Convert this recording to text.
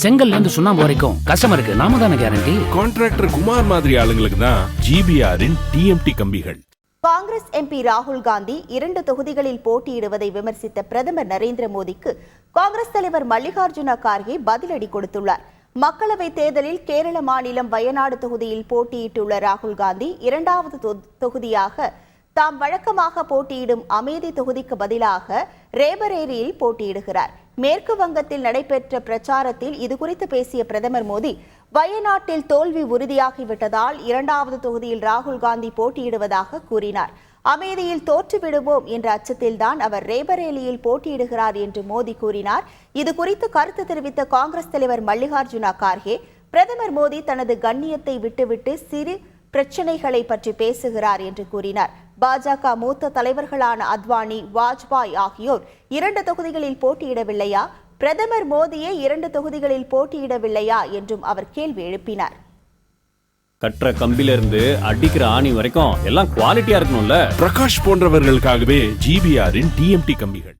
செங்கல்ல இருந்து சுண்ணாம்பு வரைக்கும் கஸ்டமருக்கு நாம தானே கேரண்டி. கான்ட்ராக்டர் குமார் மாதிரி ஆளுங்களுக்கு தான் ஜிபிஆரின் டிஎம்டி கம்பிகள். காங்கிரஸ் எம்பி ராகுல் காந்தி 2 தொகுதிகளில் போட்டியிடுவதை விமர்சித்த பிரதமர் நரேந்திர மோடிக்கு காங்கிரஸ் தலைவர் மல்லிகார்ஜுன கார்கே பதிலடி கொடுத்துள்ளார். மக்களவை தேர்தலில் கேரள மாநிலம் வயநாடு தொகுதியில் போட்டியிட்டுள்ள ராகுல் காந்தி 2வது தொகுதியாக தாம் வழக்கமாக போட்டியிடும் அமேதி தொகுதிக்கு பதிலாக ரேபரேலியில் போட்டியிடுகிறார். மேற்கு வங்கத்தில் நடைபெற்ற பிரச்சாரத்தில் இதுகுறித்து பேசிய பிரதமர் மோடி, வயநாட்டில் தோல்வி உறுதியாகிவிட்டதால் 2வது தொகுதியில் ராகுல் காந்தி போட்டியிடுவதாக கூறினார். அமேதியில் தோற்றுவிடுவோம் என்ற அச்சத்தில்தான் அவர் ரேபரேலியில் போட்டியிடுகிறார் என்று மோடி கூறினார். இதுகுறித்து கருத்து தெரிவித்த காங்கிரஸ் தலைவர் மல்லிகார்ஜுன கார்கே, பிரதமர் மோடி தனது கண்ணியத்தை விட்டுவிட்டு சிறு பிரச்சனைகளை பற்றி பேசுகிறார் என்று கூறினார். பாஜக மூத்த தலைவர்களான அத்வானி, வாஜ்பாய் ஆகியோர் 2 தொகுதிகளில் போட்டியிடவில்லையா? பிரதமர் மோடியே 2 தொகுதிகளில் போட்டியிடவில்லையா என்றும் அவர் கேள்வி எழுப்பினார். கற்ற கம்பில இருந்து அடிக்கிற ஆணி வரைக்கும் எல்லாம் குவாலிட்டியா இருக்கணும்ல. பிரகாஷ் போன்றவர்களுக்காகவே ஜிபிஆரின் டிஎம்டி கம்பிகள்.